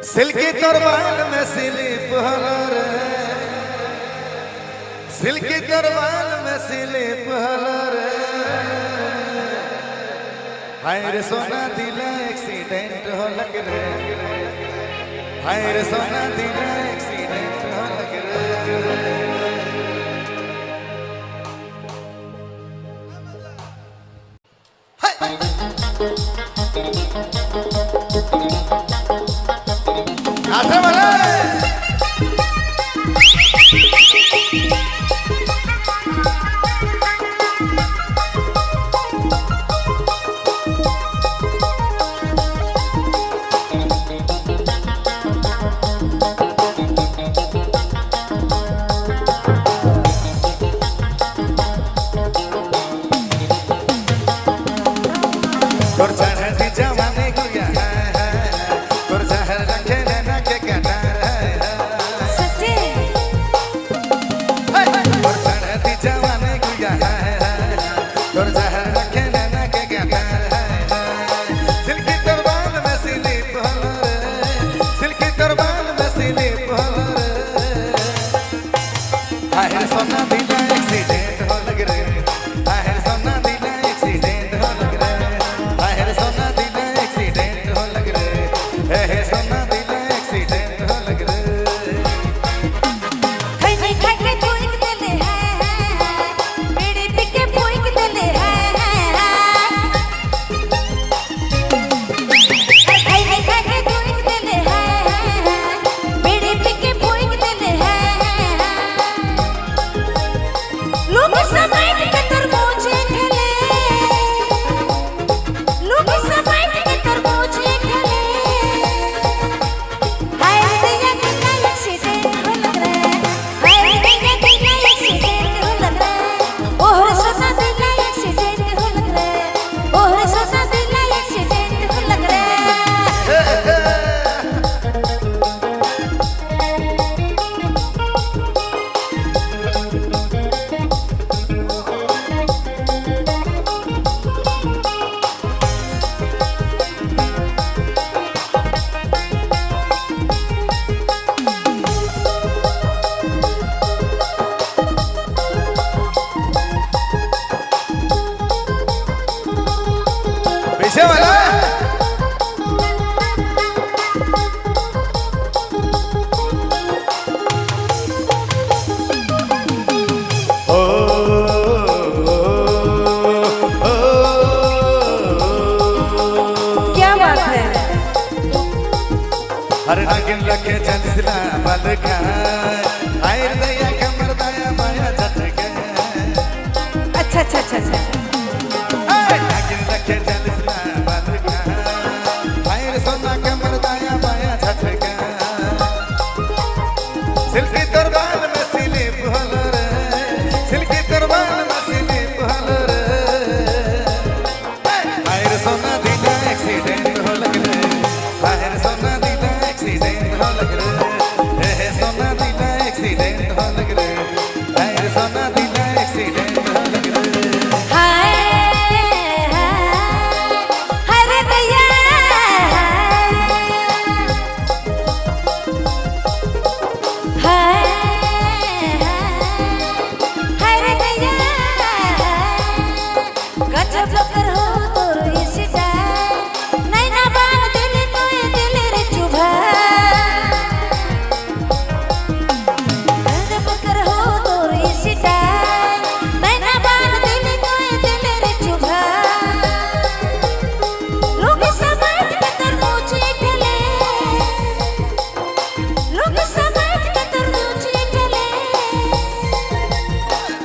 Silkie तरवाल में slip huller, silkie तरवाल में slip huller. हाय रे सोना दिला एक्सीडेंट हो लग रे, हाय रे सोना दिला एक्सीडेंट हो लग रे। आते वाले तोर चाहती जवानी गुया तोर चाहर रखे ना के कहना सच्चे तोर चाहती जवानी गुया तोर चाहर रखे ना के कहना सिल्की तरवाल में स्लिप हलर, सिल्की तरवाल में स्लिप हलर। हाय रे सोना दिला एक्सीडेंट हो लग रे, हाय रे सोना दिला एक्सीडेंट हो लग रे, हाय रे सोना दिला एक्सीडेंट हो लग रे, हे सोना दिला एक्सीडेंट हो लग रे। हाय हाय खा के फूंक देले है, बीड़ी पी के फूंक देले है। हाय हाय खा के फूंक देले है, बीड़ी पी के फूंक देले है। लोग समय के तरबूज खेले, लोग समय के तरबूज खेले। हाय दैया कितना एक्सीडेंट हो लग रहा है, हाय दैया कितना एक्सीडेंट हो लग रहा है। ओह सोना दिला एक्सीडेंट हो लग रहा है, ओह सोना दिला एक्सीडेंट हो लग रहा है। पीछे वाला ओ क्या बात है? हर नागिन लखे चंदिला बलका, हाय रे दैया कमर दाया माया झटके। अच्छा अच्छा अच्छा अच्छा। नागिन लखे चंदिला बलका, हाय रे सोना कमर दाया माया झटके। सिल्की तरवाल में स्लिप हलर, सिल्की तरवाल में स्लिप हलर। हाय रे सोना दिला एक्सीडेंट हो लग रे, हाय रे सोना दिला एक्सीडेंट हो लग रे, हे सोना दिला एक्सीडेंट हो लग रे, हाय रे सोना दिला एक्सीडेंट हो लग रे। हाय हाय रे दैया, हाय हाय रे दैया। गजब कर हो तोर इसिटा, नैना बान दिल तोय दिल रे चुभा। गजब कर हो तोर इसिटा, नैना बान दिल तोय दिल रे चुभा। लोग समाज के तरबूज खेले, लोग समाज के तरबूज खेले।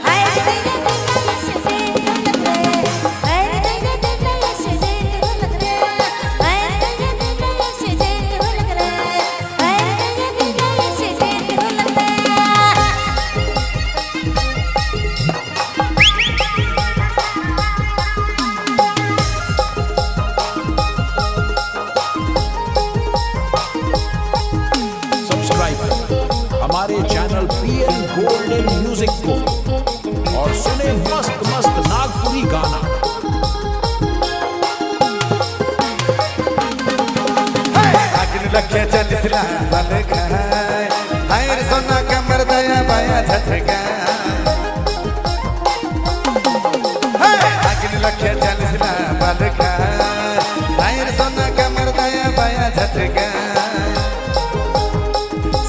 हाय दैया दिला एक्सीडेंट हो लग रहा है, हाय दैया दिला एक्सीडेंट हो लग रहा है, हाय दैया दिला एक्सीडेंट हो लग रहा है, हाय दैया दिला एक्सीडेंट हो लग रहा है। सब्सक्राइब करें हमारे चैनल पीएन गोल्डन म्यूजिक को और सुने मस्त मस्त नागपुरी गाना। लखे चल चालीसला बल खाए हाय रे सोना कमर दया बाया झटका आगे लखे चालीसला बल खाए हाय रे सोना कमर दया बाया झटका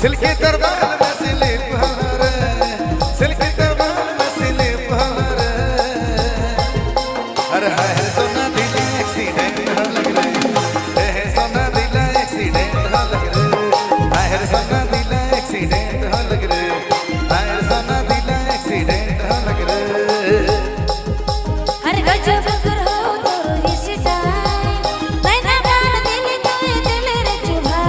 सिल्की दरबार में सिलिप हमारे सिल्की दरबार में सिलिप हमारे अरे हाय सोना दिल एक्सीडेंट हो लग रहे है सोना दिल एक्सीडेंट हो लग रहे हाय सोना दिल एक्सीडेंट हो लग रहे हाय सोना दिल एक्सीडेंट हो लग रहे हर गजब कर हो तो इस टाइम नैना बान दिल तो दिल रे चुभा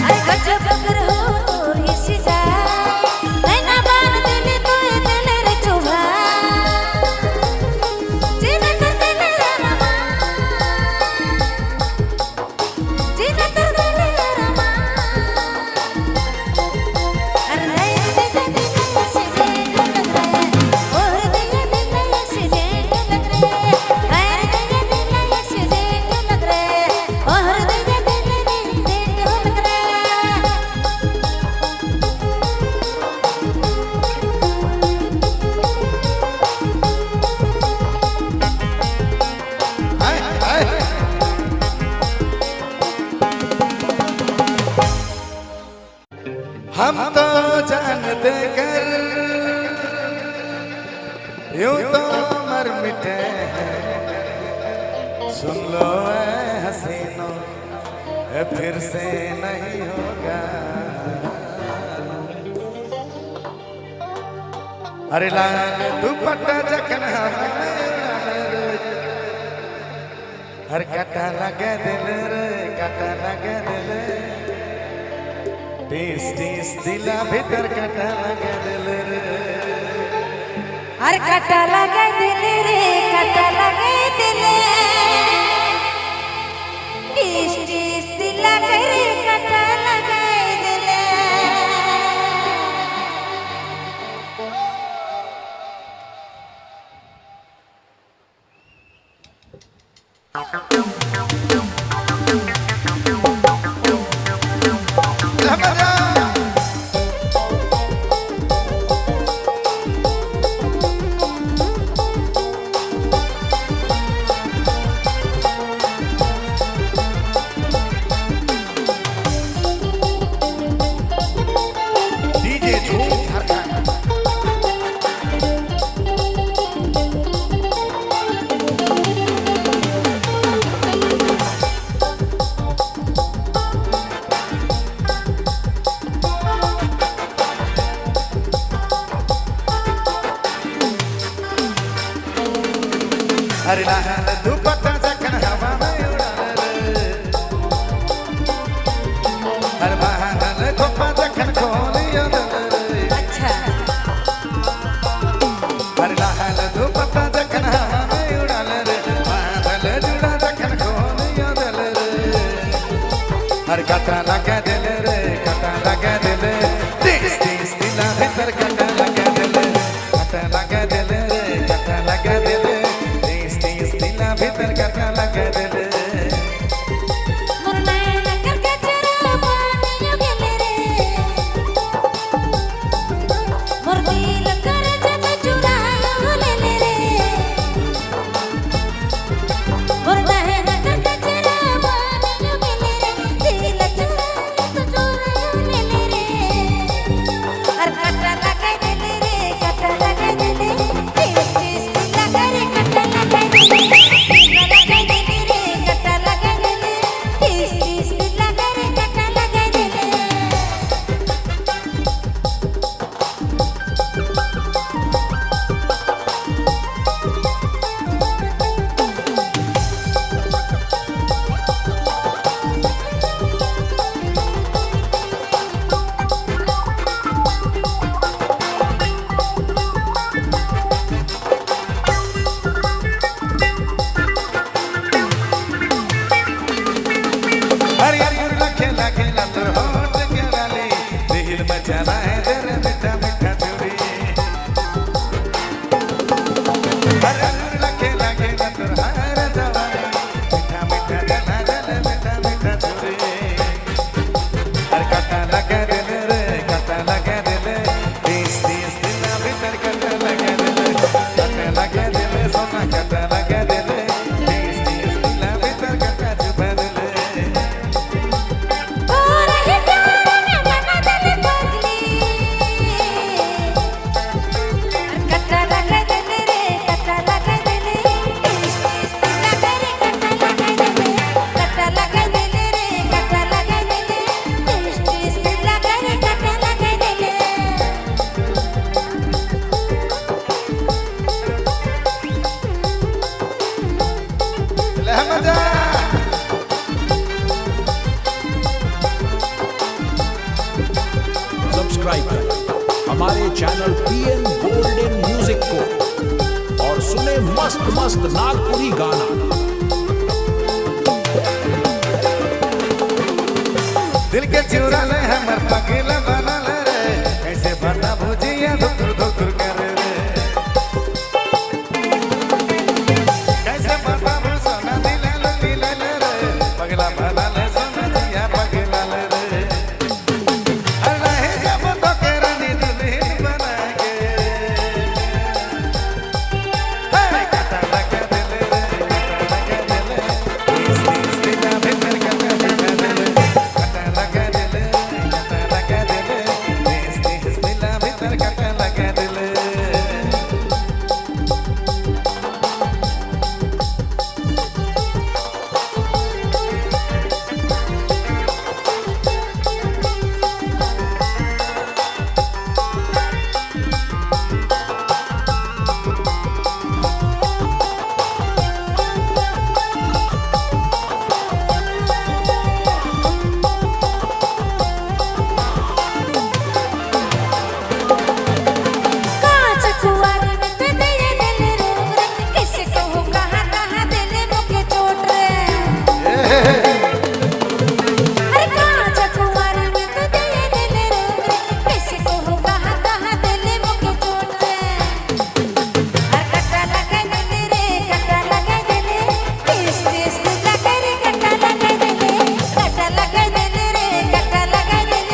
हर गजब कर हो तो इस टाइम नैना बान दिल तो दिल रे चुभा जीना तो दिल रमा जीना तो दिल रमा हर नए दिल से हम तो जानते कर यूं तो मर मिटे हैं सुन लो ऐ हसीनों ये फिर से नहीं होगा अरे लाल दुपट्टा जखन हर कटा लगे दिल रे कटा लगे दिल टीस टीस दिला भीतर कटा लगे दिल रे हर कटा लगे दिल रे कटा लगे दिल टीस टीस दिला करे कटा लगे दिल डीजे झूम झारखंड अरे लाल दुपट्टा जखन हवा में उड़ाल हर बहादल खोपा जखन खोलियो रे अच्छा हर लाल दुपट्टा जखन हवा में उड़ाल रे बादल जुड़ा जखन खोलियो रे हर कटा लगा दिल रे कटा लगा दिल तीस तीस दिला भीतर कटा लगा दिल कटा लगा दिल रे कटा लगा दिल तीस तीस दिला भीतर कटा लगा दिल मोर नैना कर के चरा पानियो गेले रे मोर दिल कर जब चुरायो लेले रे मोर नैना कर के चरा पानियो गेले रे दिल चुरायो तो चुरायो लेले रे हमारे चैनल पीएन गोल्डन म्यूजिक को और सुने मस्त मस्त नागपुरी गाना। दिल के चुरा ले हमर पगला बना ले रे, ऐसे बता भुजिया धुकुर धुकुर करे रे, कैसे बता भु सोना दिला ले रे, पगला बना ले सोना जिया पगला ले रे। अरे हे जब तो के रानी दुल्हन बना के, हे कटा लगा दिल रे, कटा लगा दिल, इस दिला भीतर कटा लगा दिल, कटा लगा दिल, कटा लगा दिल, इस दिला भीतर कटा लगा दिल। कांच कुंवारे में ते दिए दिल रोग रे, किसे कहूँ कहाँ कहाँ दिल मुके चोट रे। अरे कांच कुंवारे में ते दिए दिल रोग रे, किसे कहूँ कहाँ कहाँ दिल मुके चोट रे। अरे कटा लगा दिल रे, कटा लगा दिल, टीस टीस लगा रे, कटा लगा दिल, कटा लगा दिल रे, कटा लगा दिल,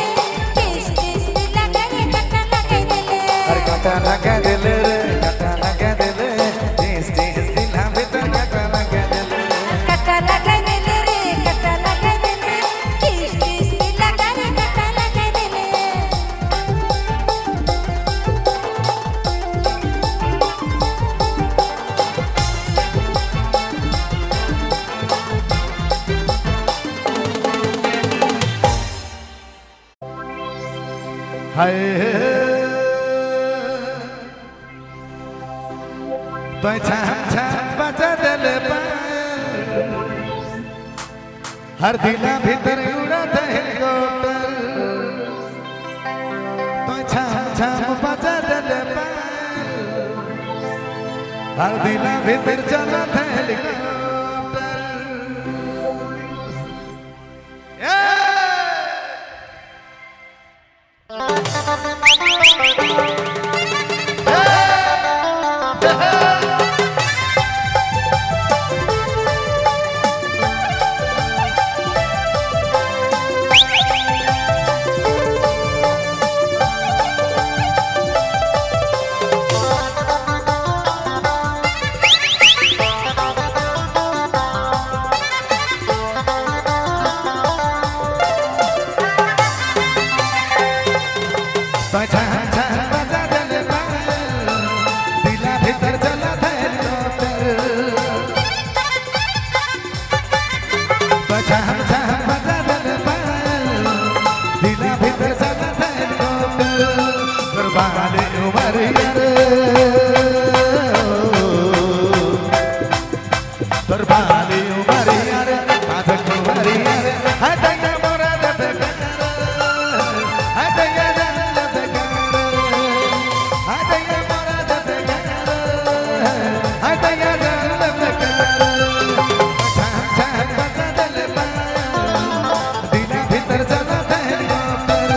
टीस टीस लगा रे, कटा लगा दिल। अरे कटा लगा दिल रे, कटा लगा दिल, इस दिला भीतर कटा लगा दिल। कटा लगा दिल रे, कटा लगा दिल, टीस टीस लगा रे, कटा लगा दिल। हाय तो छाम छाम बजा दिल पर, हर दिला भीतर उड़ता हेलीकॉप्टर, तो छाम छाम बजा दिल पर, हर दिला भीतर चलता हेलीकॉप्टर। तो छाम छाम बजा दिल पर, दिला भीतर चलता हेलीकॉप्टर, तो छाम छाम बजा दिल पर, दिला भीतर चलता हेलीकॉप्टर। कुर्बानी उमरिया रे, कुर्बानी उमरिया रे, आज कुंवरिया रे, हाय दैया मोरा दत कर, हाय दैया दत कर, हाय दैया मोरा दत कर, हाय दैया दत कर। छाम छाम बजा दिल पर, दिला भीतर चलता हेलीकॉप्टर,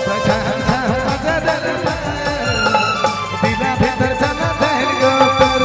तो छाम छाम बजा दिल पर, दिला भीतर चलता हेलीकॉप्टर।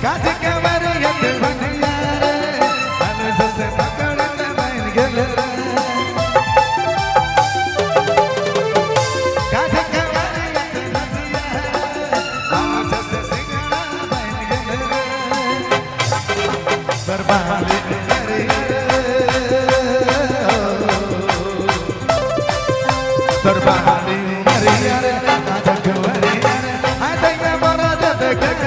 गाज के मरियत बनिया रे, अनुज से पकड़त बन गेल रे, गाज के मरियत बनिया रे, अनुज से सिंगड़ा बन गेल रे, बर्बादी करिया रे, बर्बादी मरिया रे, आज कुंवरिया रे, हाय दैया मोरा दत कर,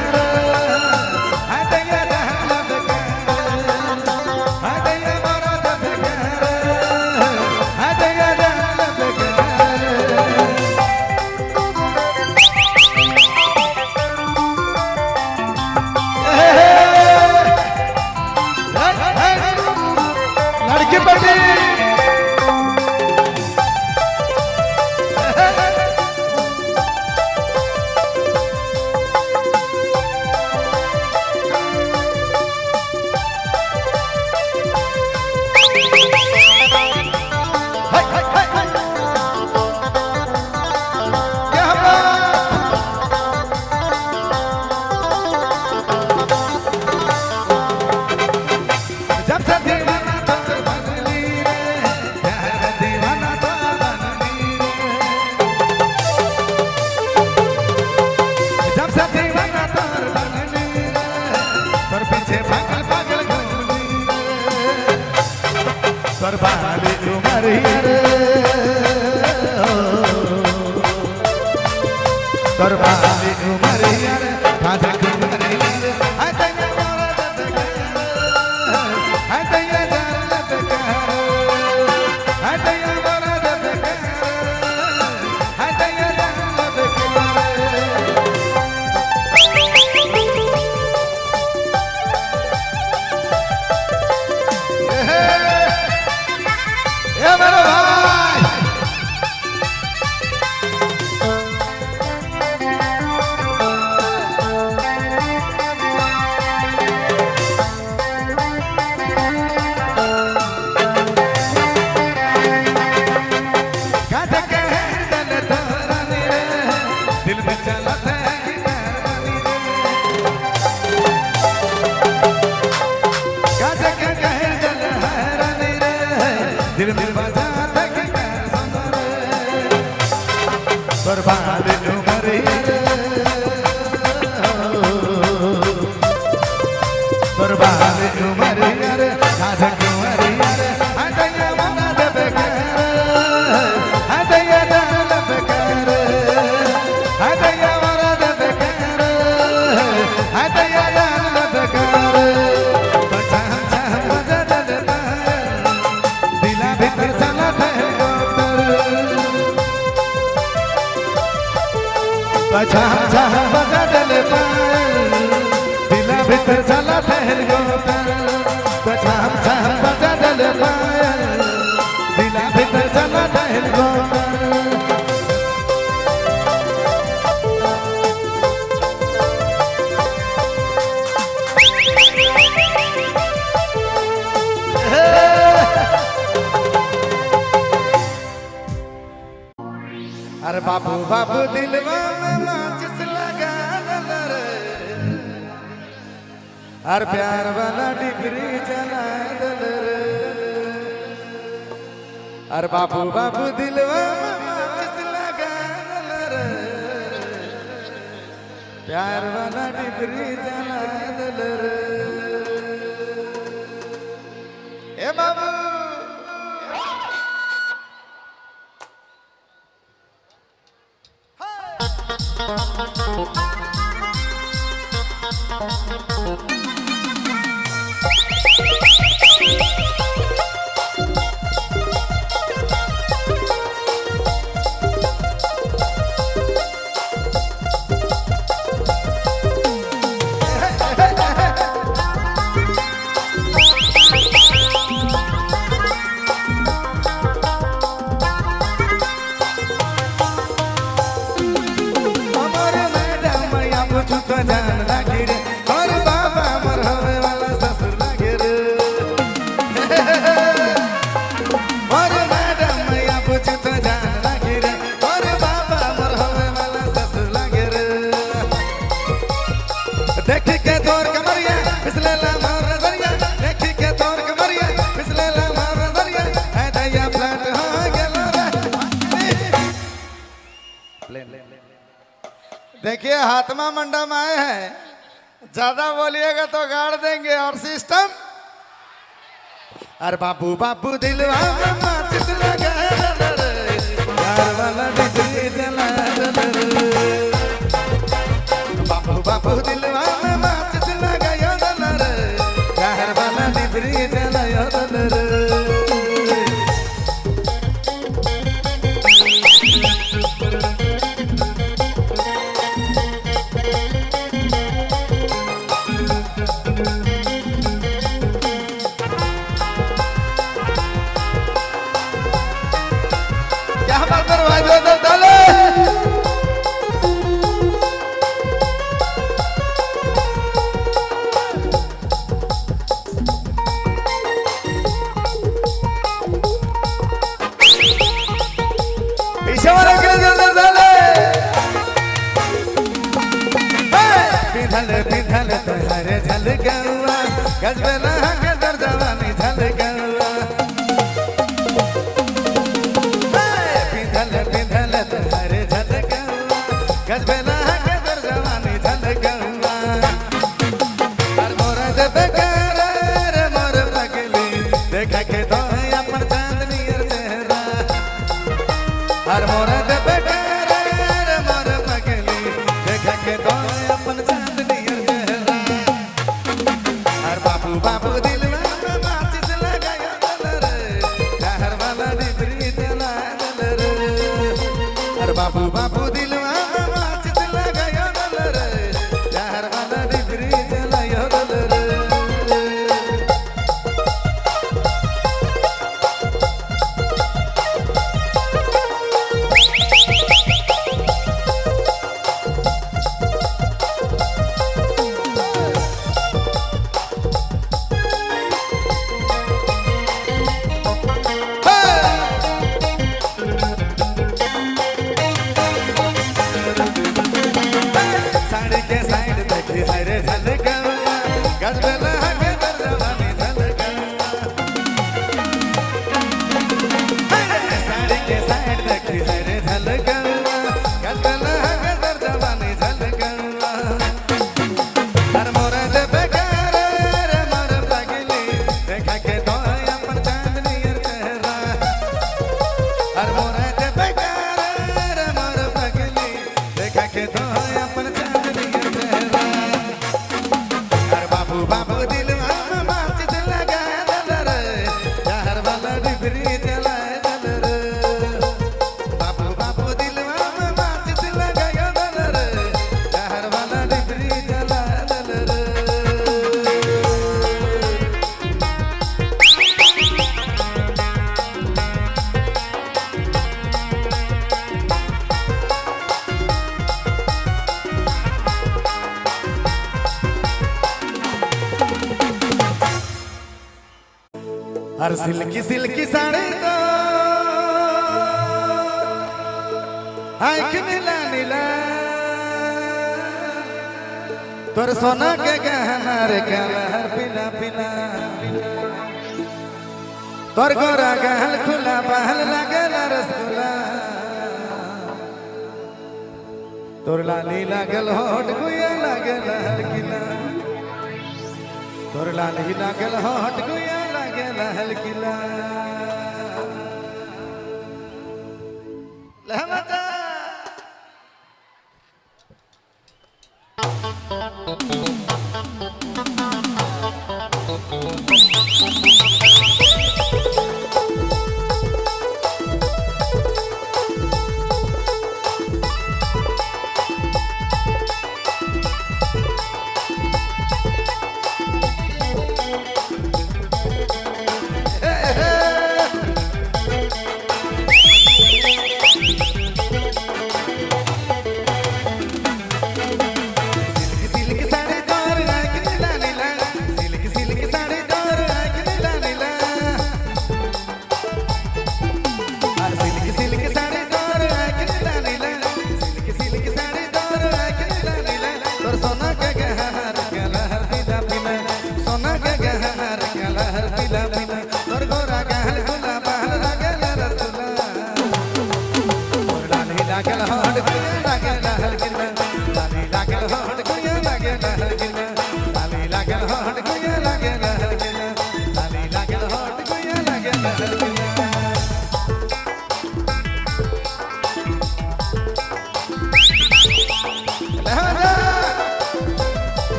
बर्बाद उमरिया रे बर्बाद उमरिया रे साधक उमरिया रे हदैया मना देबे कर हदैया डाल बेकर हदैया मना देबे कर हदैया डाल बेकर बचाम चाम मजा दल दिला भीतर चला बचाम चाम मजा दल दिला भीतर चला ठहर गोतर बचाम चाम मजा दल दिला भीतर चला ठहर गोतर अरे बाबू बाबू दिलवा में माचिस लगा रे अरे प्यार वाला डिग्री जला दल रे अरे बाबू बाबू दिलवा में माचिस लगा रे प्यार वाला डिग्री जला दल रे ए बाबू देखिए हाथमा मंडम आए हैं, ज्यादा बोलिएगा तो गाड़ देंगे। और सिस्टम अरे बाबू बाबू दिलवा में माचिस लगा रे, प्यार वाला डिग्री जला रे। बाबू बाबू दिलवा में माचिस लगा रे, प्यार वाला डिग्री जला रे। पिधल तोहरे झल गौआ गजबे के दर जवानी झल गौआ। पिधल तोहरे झल गौआ गजबे के दर जवानी झल गौआ। और मोर देबे रे मोर पगली देखा के तो अपन चांदनी चेहरा। और मोर देबे रे मोर पगली देखा के तो अपन बाबू दिलवा में माचिस लगा रे, प्यार वाला डिग्री जला रे। अरे बाबू बाबू दिलवा में माचिस लगा रे, प्यार वाला डिग्री जला रे। हर सिल्की सिल्की साड़ी तो आँख नीला नीला तोर सोना के गहना रे कलर पीला पीला तोर गोरा गहल खुला बहल लागल रसगुल्ला तोर लाली लागल होठ गुया लागल हलकिला तोर लाली लागल होठ गुया लागल हलकिला लहमता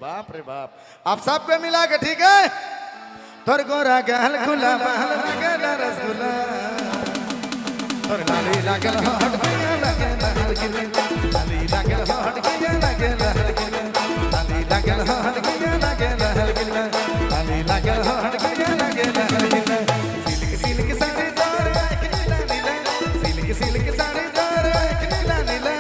बाप रे बाप आप सबको मिला के ठीक है तोर गोरा गहल खुला बहल लागल रसगुल्ला तोर लाली लागल होठ गुया लागल हलकिला लाली लागल होठ गुया लागल हलकिला लाली लागल होठ गुया लागल हलकिला लाली लागल होठ गुया लागल हलकिला सिल्क सिल्क साड़ी तोर आँख नीला नीला सिल्क सिल्क साड़ी तोर आँख नीला नीला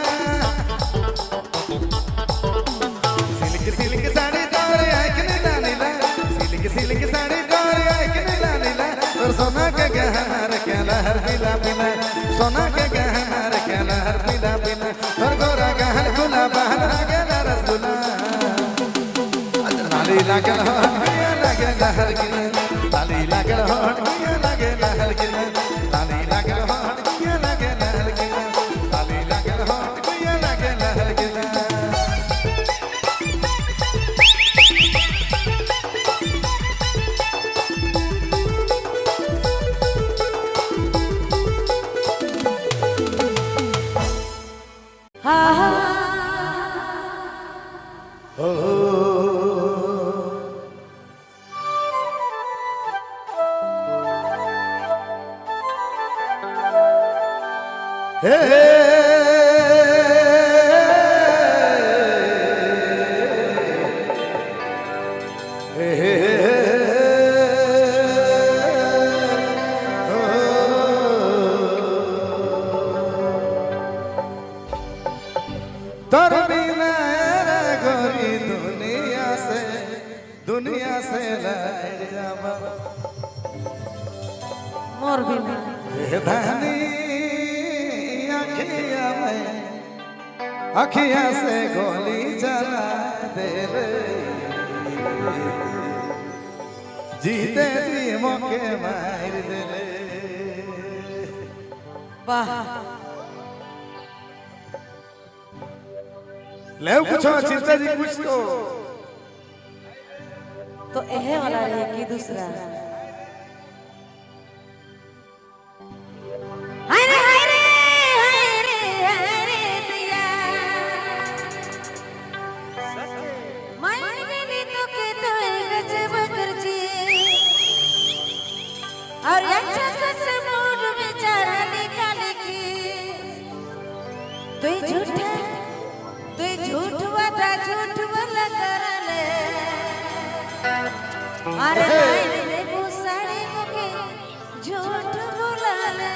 सिल्क सिल्क साड़ी तोर आँख नीला नीला सिल्क सिल्क साड़ी तोर आँख नीला नीला तोर सोना के गहना रे कलर पीला पीला सोना के गहना रे कलर पीला पीला तोर गोरा गहल खुला बहल लागल रसगुल्ला लाली लागल होठ गुया लागल हलकिला लाली लागल होठ गुया लागल हलकिला लाली लागल होठ गुया लागल हलकिला लाली लागल होठ गुया लागल हलकिला Hey, दुनिया से लड़ जावा मोर भी में ए धानी अखिया में अखिया से गोली चला दे रे जीते जी मौके मार दे ले वाह ले कुछ चिंता जी कुछ तो यह वाला है कि दूसरा हाय रे हाय रे हाय रे हाय रे दिया मान गई तो के तो गजब करजी और अच्छा से मूड बेचारा निकाल के तू झूठ वादा झूठ वाला कर ले अरे रे गुसाड़ी मुके झूठ बोला ले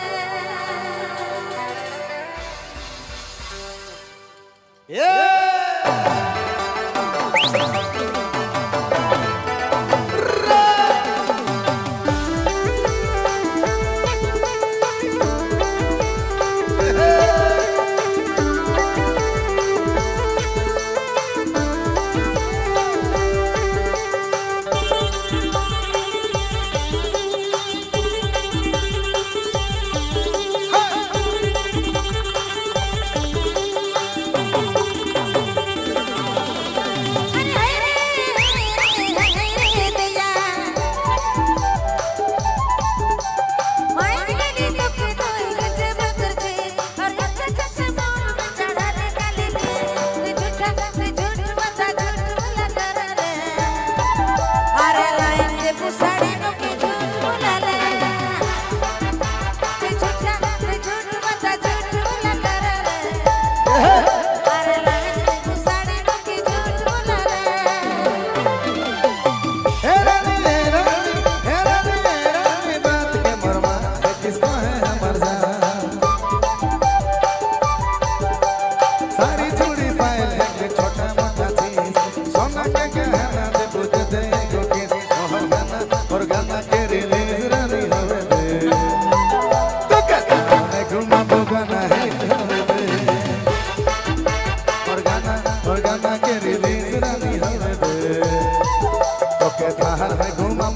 घूमा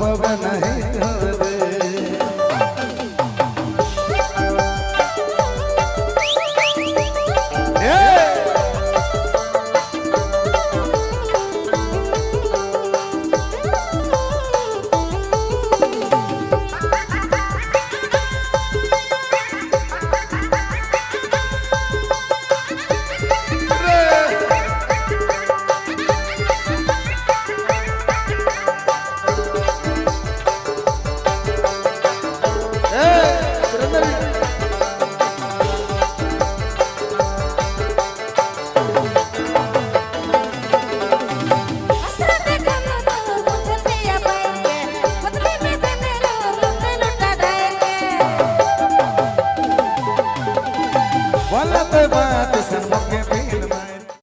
नहीं